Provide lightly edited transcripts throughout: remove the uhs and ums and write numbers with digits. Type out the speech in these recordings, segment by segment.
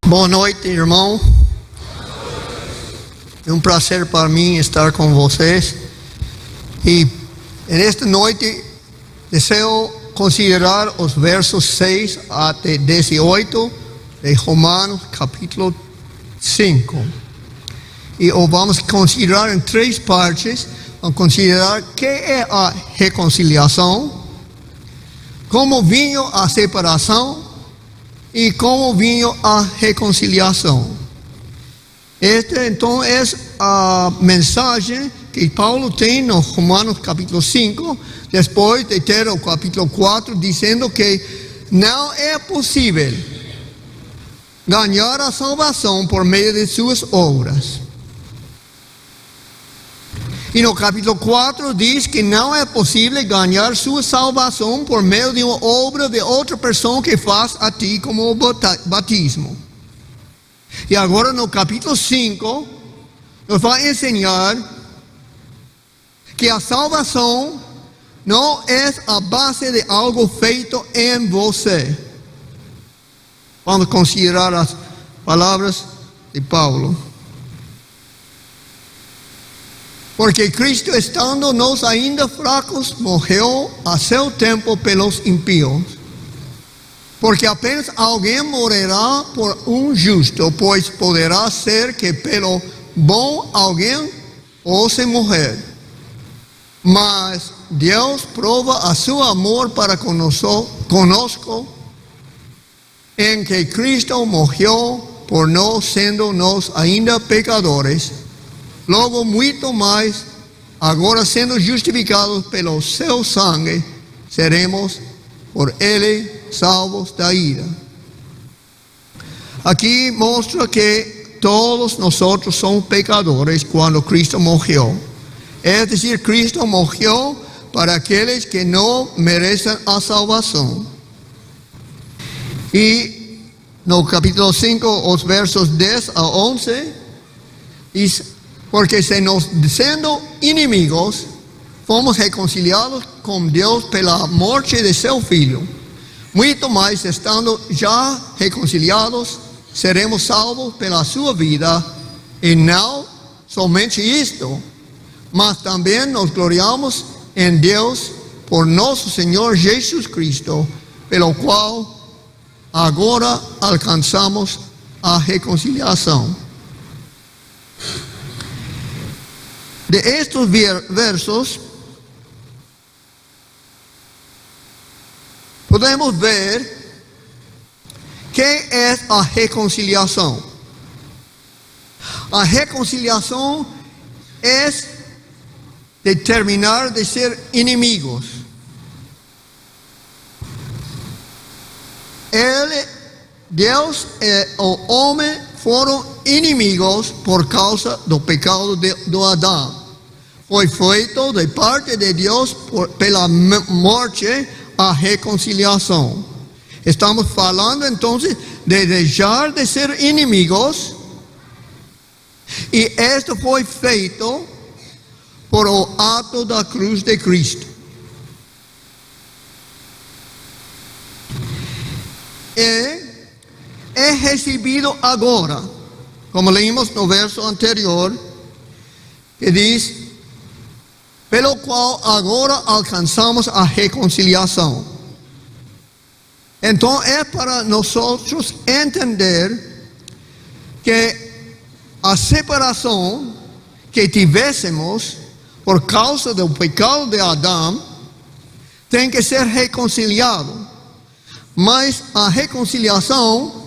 Boa noite, irmão. É um prazer para mim estar com vocês. E nesta noite desejo considerar os versos 6 até 18 de Romanos capítulo 5. E vamos considerar em três partes. Vamos considerar o que é a reconciliação, como vinha a separação e como vinha a reconciliação. Esta então é a mensagem que Paulo tem no Romanos capítulo 5, depois de ter o capítulo 4, dizendo que não é possível ganhar a salvação por meio de suas obras. E no capítulo 4 diz que não é possível ganhar sua salvação por meio de uma obra de outra pessoa que faz a ti como o batismo. E agora no capítulo 5 nos vai ensinar que a salvação não é a base de algo feito em você. Vamos considerar as palavras de Paulo. Porque Cristo, estando nós ainda fracos, morreu a seu tempo pelos ímpios. Porque apenas alguém morrerá por um justo, pois poderá ser que pelo bom alguém ouse morrer. Mas Deus prova a seu amor para conosco em que Cristo morreu por nós, sendo nós ainda pecadores. Logo, muito mais, agora sendo justificados pelo seu sangue, seremos por ele salvos da ira. Aqui mostra que todos nós somos pecadores quando Cristo morreu. É dizer, Cristo morreu para aqueles que não merecem a salvação. E no capítulo 5, os versos 10 a 11, diz: porque se nós, sendo inimigos, fomos reconciliados com Deus pela morte de seu Filho, muito mais, estando já reconciliados, seremos salvos pela sua vida. E não somente isto, mas também nos gloriamos em Deus por nosso Senhor Jesus Cristo, pelo qual agora alcançamos a reconciliação. De estes versos, podemos ver que é a reconciliação. A reconciliação é determinar de ser inimigos. Deus e o homem foram inimigos por causa do pecado do Adão. Foi feito de parte de Deus pela morte a reconciliação. Estamos falando então de deixar de ser inimigos, e isto foi feito por o ato da cruz de Cristo. E é recebido agora, como leímos no verso anterior, que diz: pelo qual agora alcançamos a reconciliação. Então é para nós entender que a separação que tivésemos por causa do pecado de Adão tem que ser reconciliado. Mas a reconciliação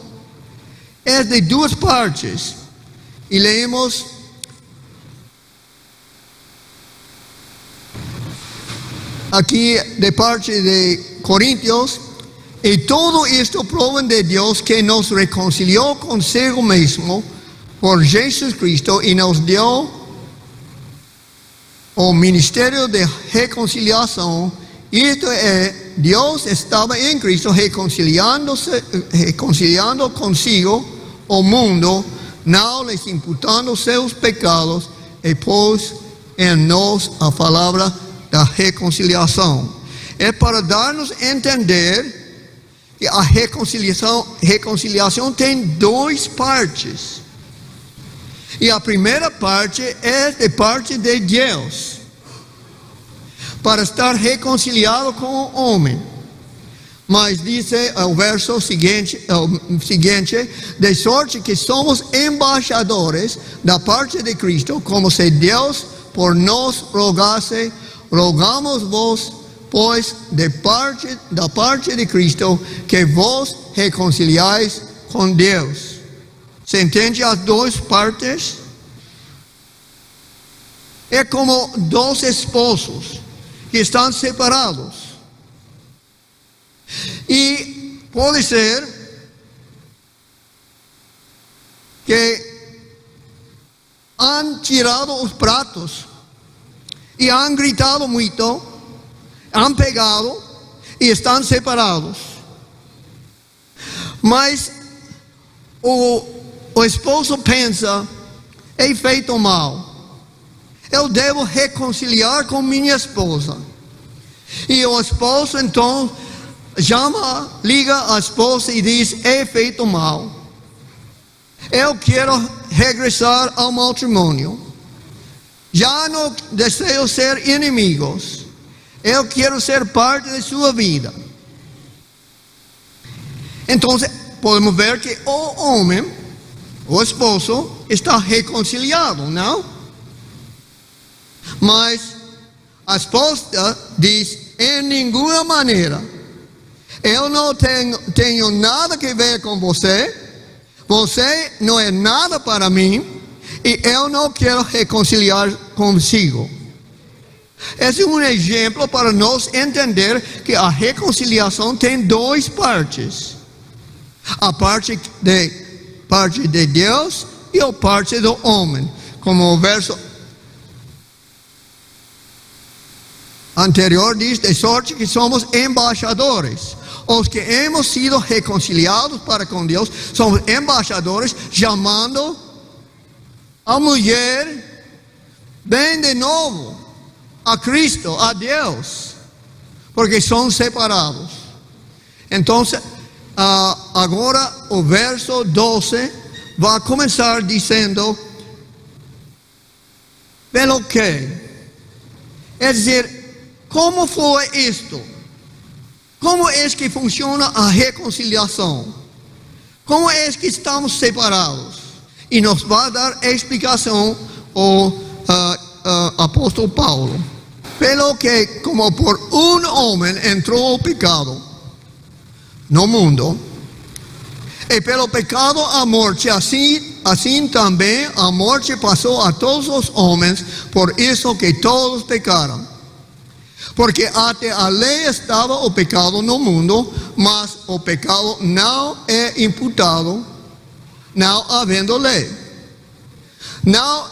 é de duas partes. E leemos aqui de parte de Coríntios: e tudo isto prova de Deus, que nos reconciliou consigo mesmo por Jesus Cristo e nos deu o ministério de reconciliação. Isto é, Deus estava em Cristo reconciliando consigo o mundo, não lhes imputando seus pecados, e pôs em nós a palavra da reconciliação. É para dar-nos a entender que a reconciliação tem duas partes. E a primeira parte é de parte de Deus, para estar reconciliado com o homem. Mas diz o verso seguinte, de sorte que somos embaixadores da parte de Cristo, como se Deus por nós rogasse, rogamos-vos, pois da parte de Cristo, que vos reconciliais com Deus. Você entende as duas partes? É como dois esposos que estão separados. E pode ser que han tirado os pratos e han gritado muito, han pegado e estão separados. Mas o esposo pensa, he feito mal, eu devo reconciliar com minha esposa. E o esposo então liga a esposa e diz, he feito mal, eu quero regressar ao matrimônio, já não desejo ser inimigos, eu quero ser parte de sua vida. Então podemos ver que o homem, o esposo, está reconciliado, não? Mas a esposa diz, em nenhuma maneira, eu não tenho nada que ver com você, você não é nada para mim, e eu não quero reconciliar consigo. Esse é um exemplo para nós entender que a reconciliação tem duas partes. A parte de Deus e a parte do homem. Como o verso anterior diz, de sorte que somos embaixadores. Os que hemos sido reconciliados para com Deus, somos embaixadores, chamando a mulher, bem de novo, a Cristo, a Deus, porque são separados. Então, agora o verso 12 vai começar dizendo, pelo que? É dizer, como foi isto? Como é que funciona a reconciliação? Como é que estamos separados? E nos vai dar a explicação o apóstolo Paulo. Pelo que, como por um homem entrou o pecado no mundo, e pelo pecado a morte, assim também a morte passou a todos os homens, por isso que todos pecaram. Porque até a lei estava o pecado no mundo, mas o pecado não é imputado, não havendo lei. No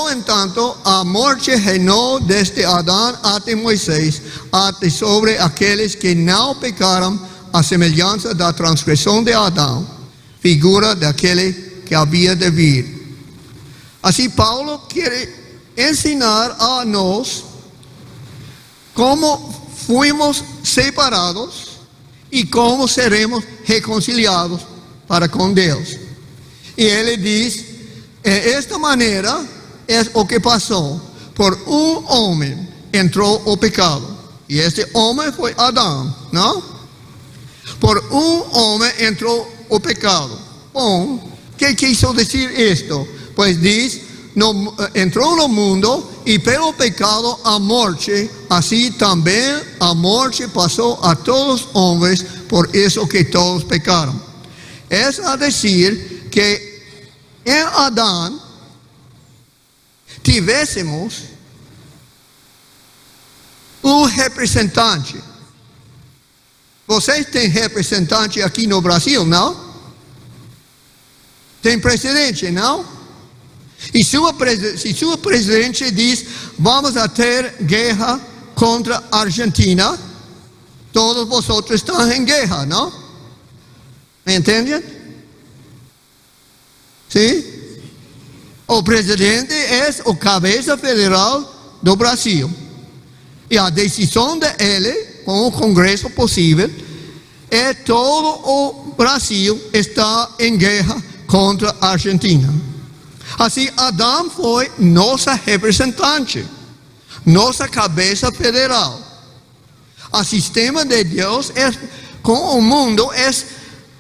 entanto, a morte reinou desde Adão até Moisés, até sobre aqueles que não pecaram, a semelhança da transgressão de Adão, figura daquele que havia de vir. Assim, Paulo quer ensinar a nós como fuimos separados e como seremos reconciliados para com Deus. E ele diz, esta maneira é o que passou. Por um homem entrou o pecado. E este homem foi Adão, não? Por um homem entrou o pecado. Bom, o que quiso dizer isto? Pois diz, entrou no mundo e pelo pecado a morte, assim também a morte passou a todos os homens, por isso que todos pecaram. É a dizer que em Adão tivéssemos um representante. Vocês têm representante aqui no Brasil, não? Tem presidente, não? E se sua presidente diz, vamos a ter guerra contra a Argentina, todos vocês estão em guerra, não? Me entendem? Sim? O presidente é o cabeça federal do Brasil. E a decisão dele, com o Congresso possível, todo o Brasil está em guerra contra a Argentina. Assim, Adão foi nossa representante, nossa cabeça federal. O sistema de Deus com o mundo é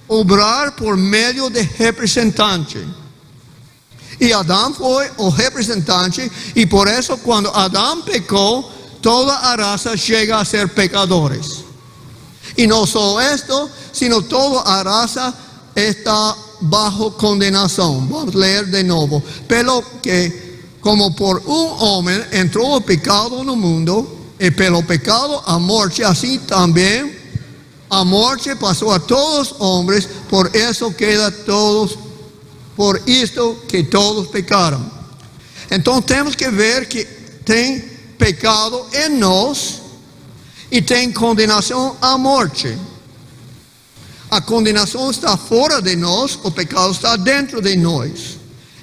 obrar por meio de representante. E Adão foi o representante, e por isso, quando Adão pecou, toda a raça chega a ser pecadores. E não só isto, sino toda a raça está bajo condenação. Vamos ler de novo. Pelo que, como por homem entrou o pecado no mundo, e pelo pecado a morte, assim também a morte passou a todos os homens, por isso queda todos, por isto que todos pecaram. Então temos que ver que tem pecado em nós e tem condenação à morte. A condenação está fora de nós, o pecado está dentro de nós.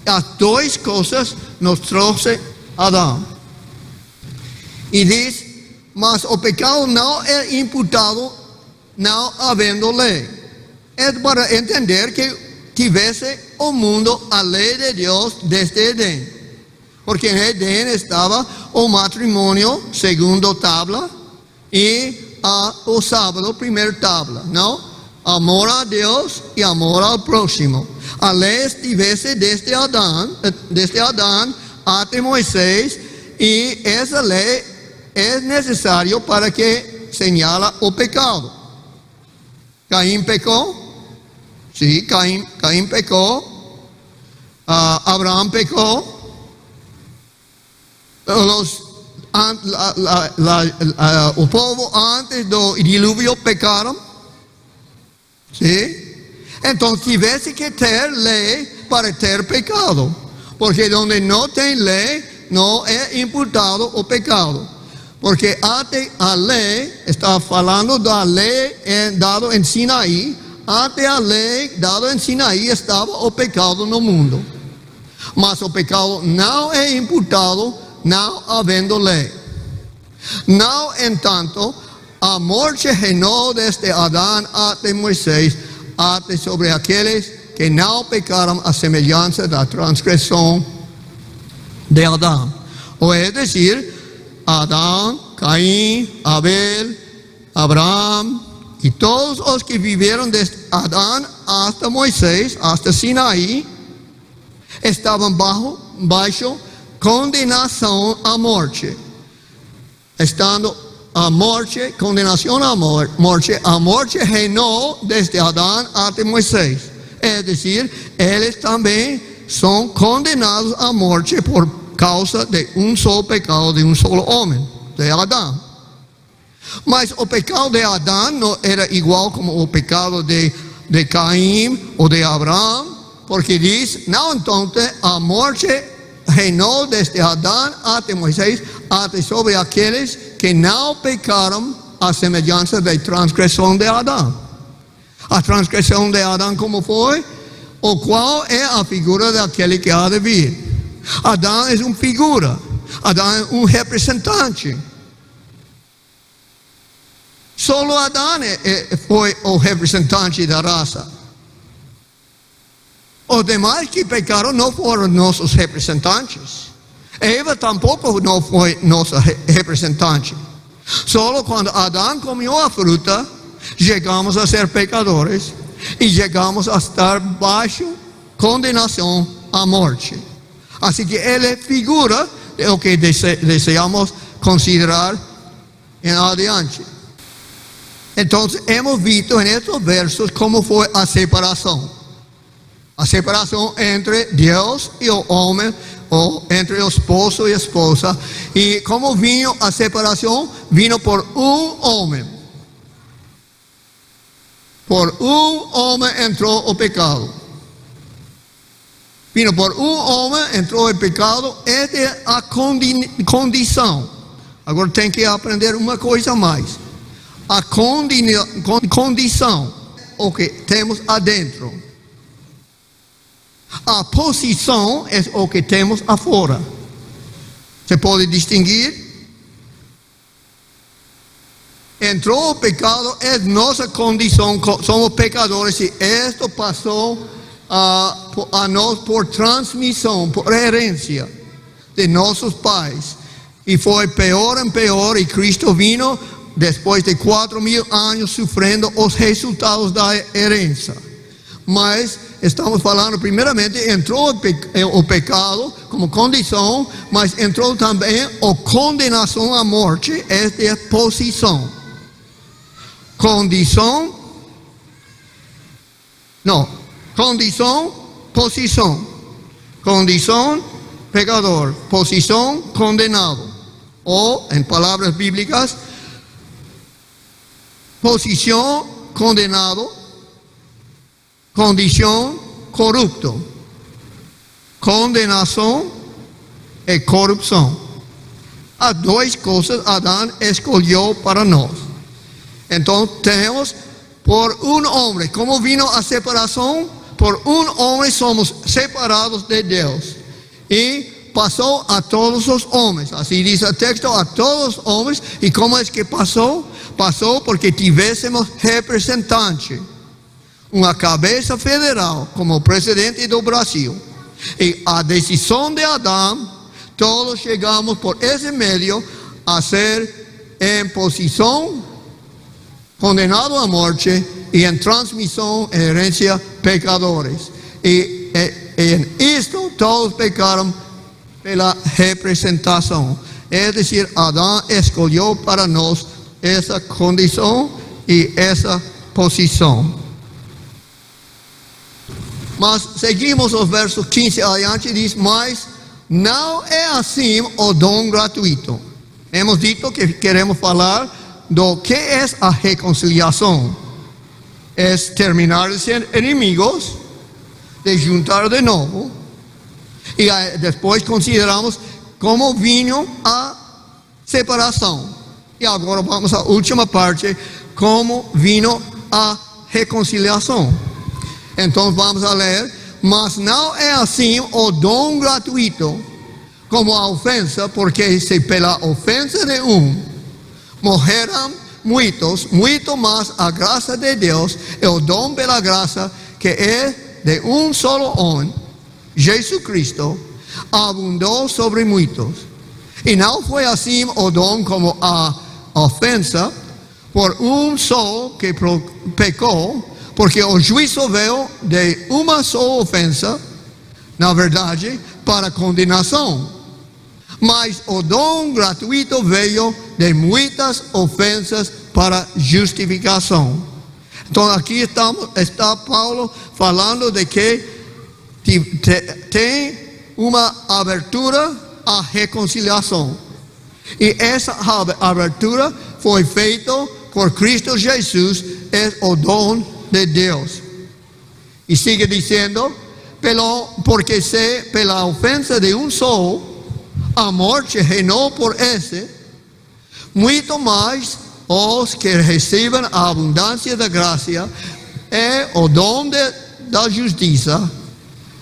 As duas coisas nos trouxe Adão. E diz, mas o pecado não é imputado não havendo lei. É para entender que tivesse o mundo a lei de Deus desde Edém. Porque em Edém estava o matrimônio, segundo tabla, e o sábado, primeira tabla, não? Amor a Deus e amor ao próximo. A lei estivesse desde Adão até Moisés, e essa lei é necessária para que señala o pecado. Caim pecou? Sim, Caim pecou. Abraão pecou. O povo antes do dilúvio pecaram. Sim? Então tivesse que ter lei para ter pecado. Porque onde não tem lei, não é imputado o pecado. Porque até a lei, está falando da lei dada em Sinaí, até a lei dada em Sinaí estava o pecado no mundo. Mas o pecado não é imputado, não havendo lei. Não, entanto, a morte reinou desde Adão até Moisés, até sobre aqueles que não pecaram a semelhança da transgressão de Adão. Ou é decir, Adão, Caim, Abel, Abraão e todos os que viveram desde Adão hasta Moisés, hasta Sinaí, estavam baixo condenação à morte. Estando a morte, condenação à morte, a morte reinou desde Adão até Moisés. É decir, eles também são condenados à morte por causa de um só pecado de um só homem, de Adão. Mas o pecado de Adão não era igual como o pecado de Caim ou de Abraão, porque diz, não, então a morte reinou desde Adão até Moisés, até sobre aqueles que não pecaram a semelhança da transgressão de Adão. A transgressão de Adão como foi? O qual é a figura daquele que há de vir. Adão é uma figura, Adão é um representante. Solo Adão foi o representante da raça. Os demais que pecaram não foram nossos representantes. Eva tampouco não foi nossa representante. Solo quando Adão comeu a fruta, chegamos a ser pecadores e chegamos a estar baixo condenação à morte. Assim que ele é figura de o que desejamos considerar em adiante. Então, hemos visto nestes versos como foi a separação. A separação entre Deus e o homem, ou entre o esposo e a esposa. E como vino a separação? Vino por um homem. Por um homem entrou o pecado. Vino por um homem, entrou o pecado. Esta é a condição. Agora tem que aprender uma coisa a mais. A condição, o que temos adentro. A posição é o que temos afora. Você pode distinguir? entró el pecado, es nuestra condición, somos pecadores y esto pasó a nos por transmisión, por herencia de nuestros padres. Y fue peor en peor y Cristo vino después de 4,000 años sufriendo los resultados de la herencia. Mas estamos hablando primeramente, entró el pecado como condición, mas entró también la condenación a muerte, es de posición. Condición, posición. Condición, pecador. Posición, condenado. O, en palabras bíblicas, posición, condenado. Condición, corrupto. Condenación y corrupción. A dos cosas Adán escogió para nosotros. Entonces tenemos por un hombre, ¿cómo vino a separación? Por un hombre somos separados de Dios. Y pasó a todos los hombres. Así dice el texto, a todos los hombres. ¿Y cómo es que pasó? Pasó porque tuviésemos representante. Una cabeza federal como presidente del Brasil. Y a decisión de Adán, todos llegamos por ese medio a ser en posición condenado a muerte y en transmisión herencia pecadores. Y en esto todos pecaron de la representación. Es decir, Adán escogió para nosotros esa condición y esa posición. Mas seguimos los versos 15 adelante, dice, mas no es así o don gratuito. Hemos dicho que queremos hablar de qué es la reconciliación. Es terminar de ser enemigos, de juntar de nuevo, y después consideramos cómo vino a separación. Y ahora vamos a la última parte, cómo vino a reconciliación. Entonces vamos a leer, mas no es así o don gratuito como a ofensa, porque si pela ofensa de morreram muitos, muito más a graça de Deus, el don de la graça que é de solo homem, Jesus Cristo, abundou sobre muitos. E não foi assim o dom como a ofensa, por só que pecou, porque o juízo veio de uma só ofensa, na verdade, para condenação. Mas o dom gratuito veio de muitas ofensas para justificação. Então aqui está Paulo falando de que tem uma abertura à reconciliação. E essa abertura foi feita por Cristo Jesus, é o dom de Deus. E sigue dizendo, porque se pela ofensa de só, a morte reinou por esse, muito mais os que recebem a abundância da graça e o dom da justiça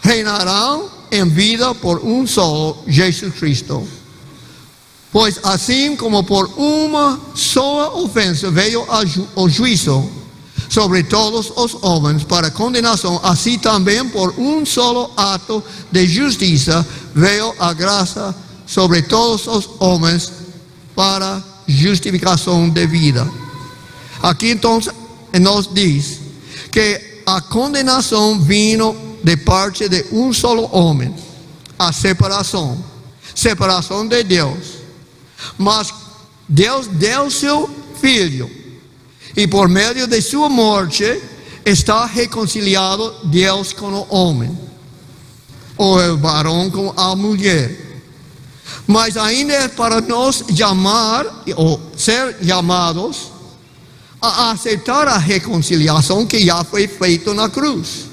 reinarão em vida por só, Jesus Cristo. Pois assim como por uma só ofensa veio o juízo sobre todos os homens para condenação, assim também por solo ato de justiça veio a graça sobre todos os homens para justificação de vida. Aqui então nos diz que a condenação vino de parte de solo homem, a separação de Deus. Mas Deus deu seu Filho e por meio de sua morte está reconciliado Deus com o homem, ou o varão com a mulher. Mas ainda é para nós chamar, ou ser chamados, a aceitar a reconciliação que já foi feita na cruz.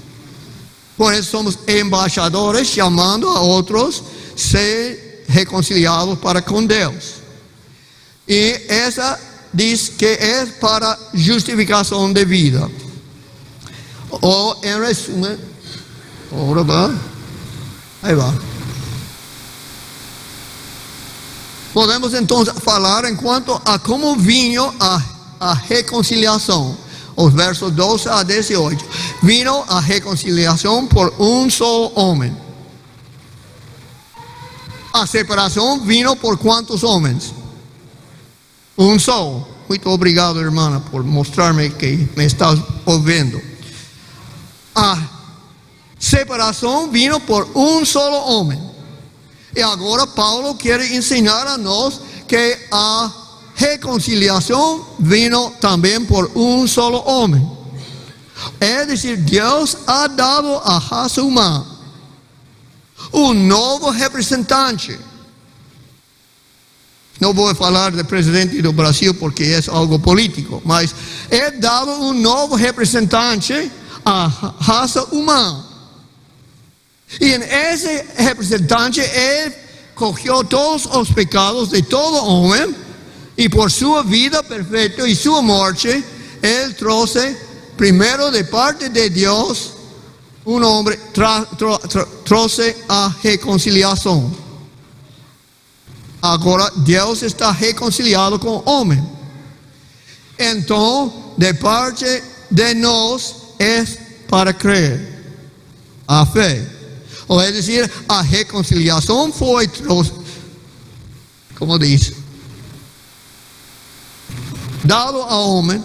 Por isso somos embaixadores, chamando a outros a ser reconciliados para com Deus. E essa diz que é para justificação de vida. Ou em resumo, agora vai, aí vai. Podemos então falar em quanto a como vinha a reconciliación. Los versos 12 a 18. Vino a reconciliación por un solo hombre. A separación vino por ¿cuántos hombres? Un solo. Muy obrigado, hermana, por mostrarme que me estás oyendo. A separación vino por un solo hombre. Y ahora Pablo quiere enseñar a nosotros que a reconciliación vino también por un solo hombre. Es decir, Dios ha dado a Hasumá un nuevo representante. No voy a hablar del presidente del Brasil porque es algo político, mas he dado un nuevo representante a raza humana. Y en ese representante él cogió todos los pecados de todo hombre y por su vida perfecta y su muerte él trajo primero de parte de Dios un hombre trajo a reconciliación. Ahora Dios está reconciliado con el hombre. Entonces, de parte de nosotros es para creer. A fe. O es decir, a reconciliación fue, como dice, dado al hombre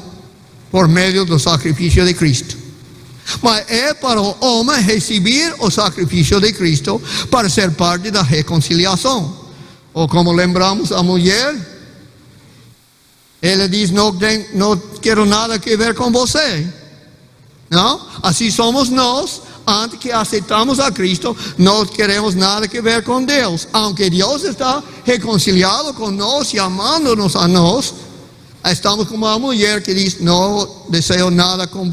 por medio del sacrificio de Cristo. Mas es para el hombre recibir el sacrificio de Cristo para ser parte de la reconciliación. O como lembramos a mujer, él le dice, no quiero nada que ver con você. ¿No? Así somos nosotros, antes que aceptamos a Cristo, no queremos nada que ver con Dios. Aunque Dios está reconciliado con nosotros y amándonos a nosotros, estamos como la mujer que dice, no deseo nada con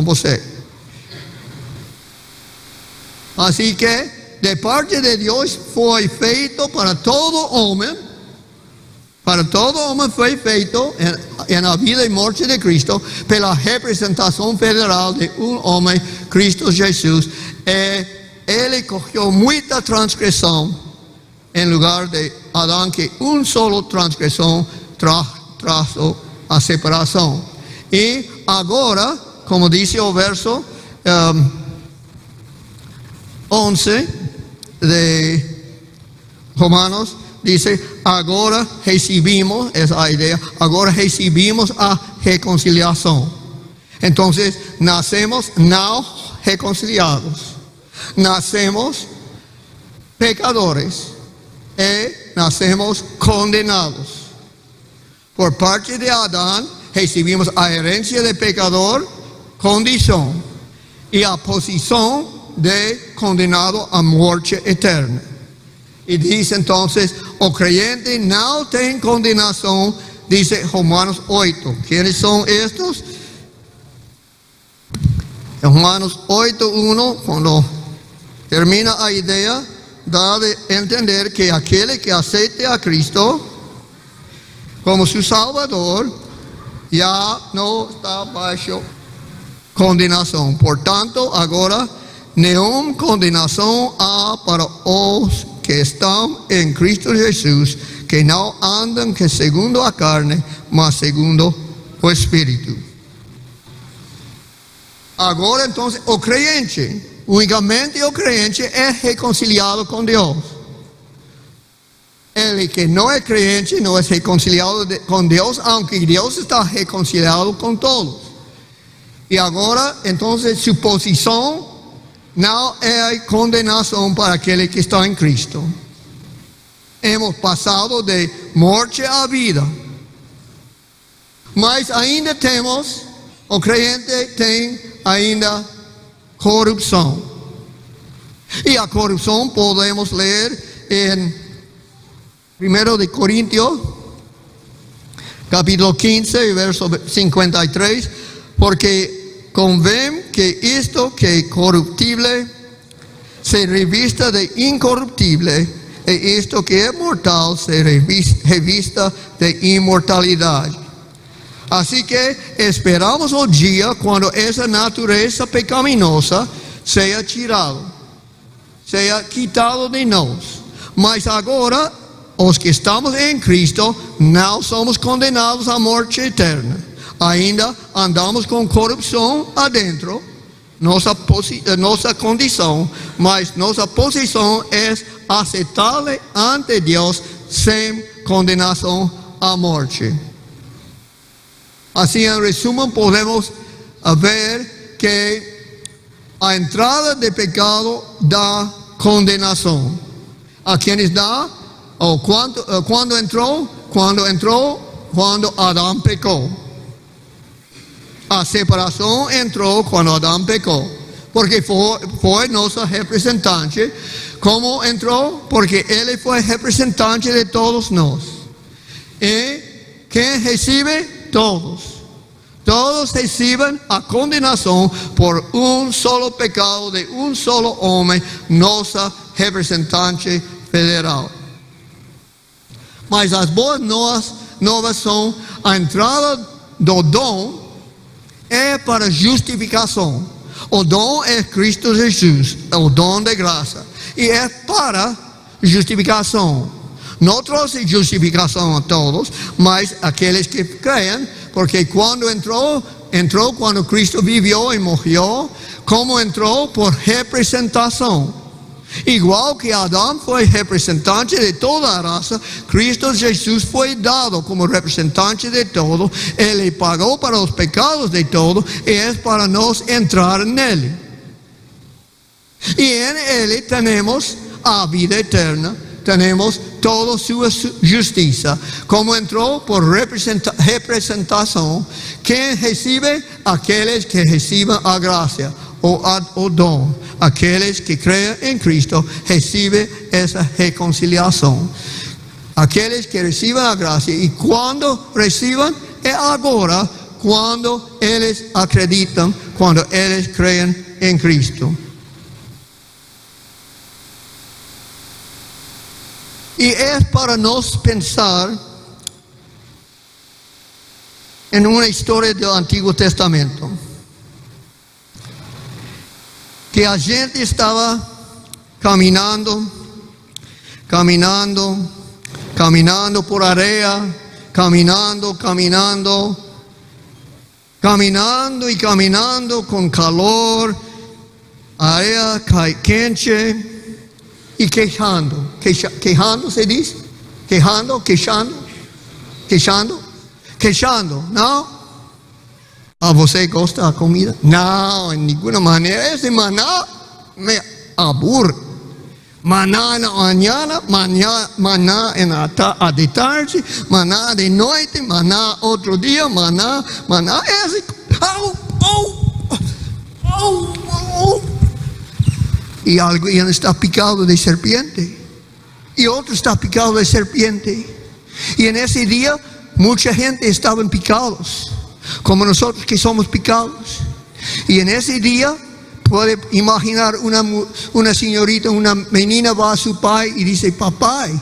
você. Así que, de parte de Dios fue feito para todo hombre. Para todo hombre fue feito en la vida y muerte de Cristo, pero la representación federal de un hombre, Cristo Jesús. Él cogió mucha transgresión en lugar de Adán, que un solo transgresión trajo a separación. Y ahora, como dice el verso 11 de Romanos, dice, ahora recibimos, esa idea, ahora recibimos a reconciliación. Entonces, nacemos no reconciliados, nacemos pecadores y nacemos condenados. Por parte de Adán, recibimos a herencia de pecador, condición, y a posición de condenado a muerte eterna. Y dice entonces, o creyente no tiene condenación, dice Romanos 8. ¿Quiénes son estos? En Romanos 8:1, cuando termina la idea, da de entender que aquel que acepte a Cristo como su Salvador, ya no está bajo condenación. Por tanto, ahora, nenhuma condenação há para os que estão em Cristo Jesus, que não andam que segundo a carne, mas segundo o Espírito. Agora, então, o crente, unicamente o crente é reconciliado com Deus. Ele que não é crente não é reconciliado com Deus, aunque Deus está reconciliado com todos. E agora, então, sua posição não é condenação para aquele que está em Cristo. Hemos passado de morte à vida. Mas ainda temos, o crente tem ainda corrupção. E a corrupção podemos ler em 1 de Coríntios, capítulo 15, verso 53, porque convém que isto que é corruptível se revista de incorruptível, e isto que é mortal se revista de imortalidade. Assim que esperamos o dia quando essa natureza pecaminosa seja tirada, seja quitado de nós. Mas agora, os que estamos em Cristo, não somos condenados à morte eterna. ainda andamos com corrupção adentro, nossa condição, mas nossa posição é aceitável ante Deus sem condenação à morte. Assim, em resumo, podemos ver que a entrada de pecado dá condenação. A quienes dá, ou quando entrou, quando Adão pecou. A separação entrou quando Adão pecou, porque foi nosso representante. Como entrou? Porque ele foi representante de todos nós. E quem recebe? Todos. Todos recebem a condenação por um solo pecado de um solo homem, nossa representante federal. Mas as boas novas são a entrada do dom é para justificação. O dom é Cristo Jesus, é o dom de graça. E é para justificação. Não trouxe justificação a todos, mas aqueles que creem, porque quando entrou quando Cristo viveu e morreu. Como entrou? Por representação. Igual que Adão foi representante de toda a raça, Cristo Jesus foi dado como representante de todo. Ele pagou para os pecados de todo e é para nós entrar nele. E em ele temos a vida eterna, temos toda sua justiça. Como entrou? Por representação. Quem recebe? Aqueles que recebem a graça. O dom, aqueles que creem em Cristo recebem essa reconciliação. Aqueles que recebem a graça, e quando recebem, é agora, quando eles acreditam, quando eles creem em Cristo. E é para nós pensar em uma história do Antigo Testamento. Que a gente estava caminhando por areia, caminhando com calor, areia quente e queixando se diz? Queixando, não? ¿Você gosta da comida? Não, em nenhuma maneira. Esse maná me aburre. Maná na manhã, maná de tarde, maná de noite, maná outro dia, maná. Esse. E alguém está picado de serpiente. E outro está picado de serpiente. E nesse dia, muita gente estava picados. Como nós que somos picados. E nesse dia, pode imaginar uma senhorita, uma menina vai a seu pai e diz: papai,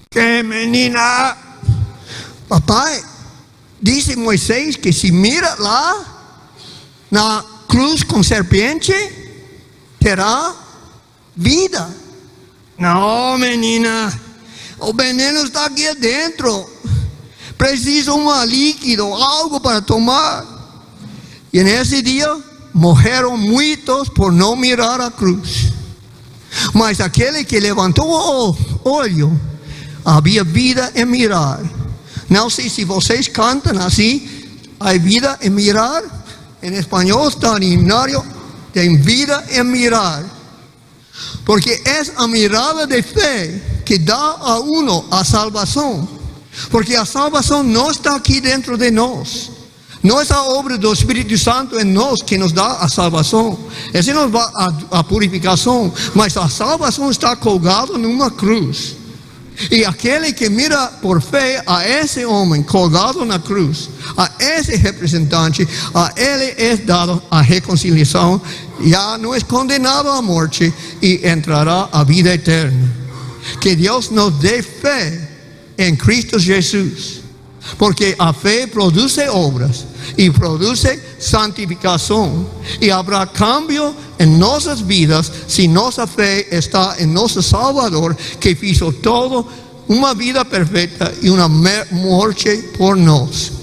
que menina? Papai, disse Moisés que se mira lá na cruz com serpiente, terá vida. Não, menina, o veneno está aqui dentro. Precisa um líquido, algo para tomar. E nesse dia morreram muitos por não mirar a cruz. Mas aquele que levantou o olho, havia vida em mirar. Não sei se vocês cantam assim, há vida em mirar. Em espanhol está no himnário, tem vida em mirar. Porque é a mirada de fé que dá a uno a salvação. Porque a salvação não está aqui dentro de nós. Não é a obra do Espírito Santo em nós que nos dá a salvação. Essa nos dá a purificação. Mas a salvação está colgada numa cruz. E aquele que mira por fé a esse homem colgado na cruz, a esse representante, a ele é dado a reconciliação, já não é condenado à morte e entrará a vida eterna. Que Deus nos dê fé em Cristo Jesus, porque a fé produz obras e produz santificação, e haverá cambio em nossas vidas se nossa fé está em nosso Salvador, que fez todo uma vida perfeita e uma morte por nós.